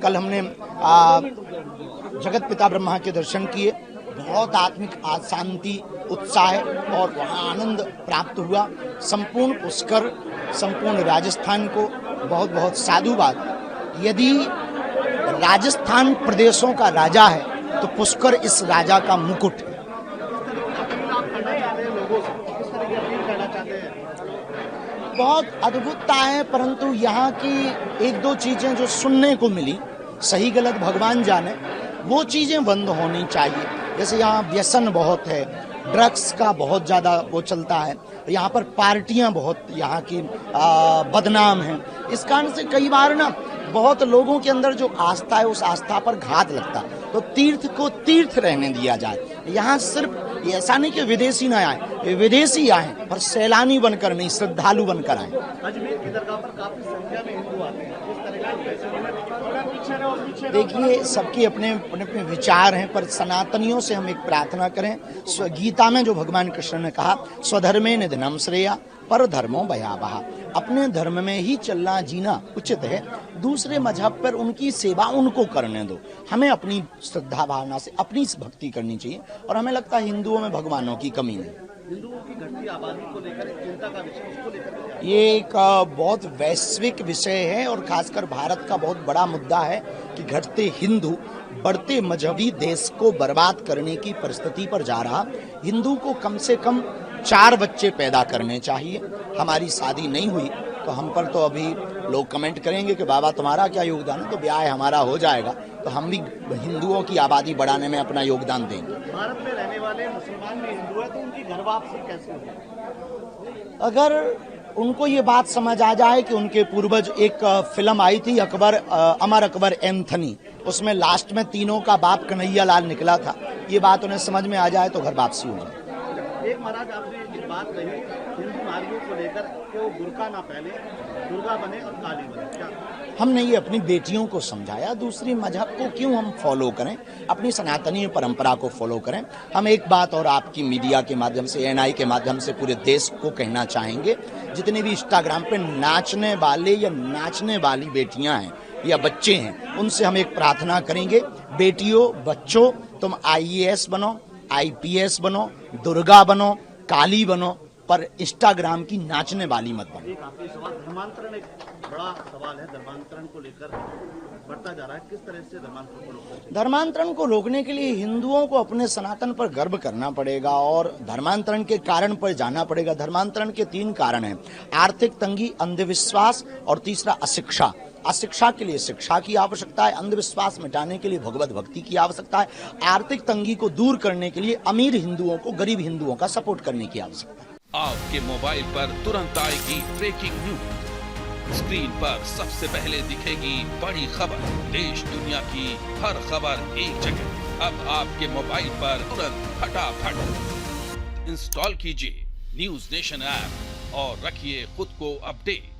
कल हमने जगत पिता ब्रह्मा के दर्शन किए, बहुत आत्मिक शांति, उत्साह और वहाँ आनंद प्राप्त हुआ। संपूर्ण पुष्कर, संपूर्ण राजस्थान को बहुत बहुत साधुवाद। यदि राजस्थान प्रदेशों का राजा है तो पुष्कर इस राजा का मुकुट है। बहुत अद्भुतता है, परंतु यहाँ की एक दो चीजें जो सुनने को मिली, सही गलत भगवान जाने, वो चीजें बंद होनी चाहिए। जैसे यहाँ व्यसन बहुत है, ड्रग्स का बहुत ज़्यादा वो चलता है, यहाँ पर पार्टियाँ बहुत यहाँ की बदनाम हैं। इस कारण से कई बार ना बहुत लोगों के अंदर जो आस्था है उस आस्था पर घात लगता है। तो तीर्थ को तीर्थ रहने दिया जाए। यहाँ सिर्फ ऐसा नहीं कि विदेशी ना आए, विदेशी आए पर सैलानी बनकर नहीं, श्रद्धालु बनकर आए। अजमेर की दरगाह पर काफी संख्या में हिंदू आते हैं, इस तरह देखिए, सबके अपने अपने विचार हैं, पर सनातनियों से हम एक प्रार्थना करें। गीता में जो भगवान कृष्ण ने कहा, स्वधर्मे निधनम श्रेया पर धर्मो भयावहा, अपने धर्म में ही चलना जीना उचित है, दूसरे मजहब पर उनकी सेवा उनको करने दो। हमें अपनी श्रद्धा भावना से अपनी भक्ति करनी चाहिए, और हमें लगता है हिंदुओं में भगवानों की कमी नहीं। हिंदुओं की घटती आबादी को लेकर चिंता का विषय, उसको लेकर ये एक बहुत वैश्विक विषय है और खासकर भारत का बहुत बड़ा मुद्दा है कि घटते हिंदू बढ़ते मजहबी देश को बर्बाद करने की परिस्थिति पर जा रहा। हिंदू को कम से कम 4 बच्चे पैदा करने चाहिए। हमारी शादी नहीं हुई तो हम पर तो अभी लोग कमेंट करेंगे कि बाबा तुम्हारा क्या योगदान है, तो ब्याह हमारा हो जाएगा तो हम भी हिंदुओं की आबादी बढ़ाने में अपना योगदान देंगे। भारत में रहने वाले मुसलमान में हिंदू है तो उनकी घर वापसी कैसे होगी? अगर उनको ये बात समझ आ जाए कि उनके पूर्वज, एक फिल्म आई थी अमर अकबर एंथनी, उसमें लास्ट में तीनों का बाप कन्हैया लाल निकला था, ये बात उन्हें समझ में आ जाए तो घर वापसी हो जाए। एक महाराज आपने एक बात कही हिंदू नारियों को लेकर कि वो बुर्का ना पहने, दुर्गा बने और काली बने, क्या? हमने ये अपनी बेटियों को समझाया। दूसरी मजहब को क्यों हम फॉलो करें, अपनी सनातनी परंपरा को फॉलो करें। हम एक बात और आपकी मीडिया के माध्यम से, एएनआई के माध्यम से पूरे देश को कहना चाहेंगे, जितने भी इंस्टाग्राम पे नाचने वाले या नाचने वाली बेटियां हैं या बच्चे हैं, उनसे हम एक प्रार्थना करेंगे, बेटियों बच्चों, तुम IAS बनो, IPS बनो, दुर्गा बनो, काली बनो, पर इंस्टाग्राम की नाचने वाली मत बनो। एक आखिरी सवाल, धर्मांतरण एक बड़ा सवाल है, धर्मांतरण को लेकर बढ़ता जा रहा है, किस तरह से धर्मांतरण को रोकना चाहिए? धर्मांतरण को रोकने के लिए हिंदुओं को अपने सनातन पर गर्व करना पड़ेगा और धर्मांतरण के कारण पर जाना पड़ेगा। धर्मांतरण के 3 कारण हैं, आर्थिक तंगी, अंधविश्वास और तीसरा अशिक्षा। अशिक्षा के लिए शिक्षा की आवश्यकता है, अंधविश्वास मिटाने के लिए भगवत भक्ति की आवश्यकता है, आर्थिक तंगी को दूर करने के लिए अमीर हिंदुओं को गरीब हिंदुओं का सपोर्ट करने की आवश्यकता है। आपके मोबाइल पर तुरंत आएगी ब्रेकिंग न्यूज, स्क्रीन पर सबसे पहले दिखेगी बड़ी खबर, देश दुनिया की हर खबर एक जगह। अब आपके मोबाइल पर तुरंत फटाफट इंस्टॉल कीजिए न्यूज नेशन ऐप और रखिए खुद को अपडेट।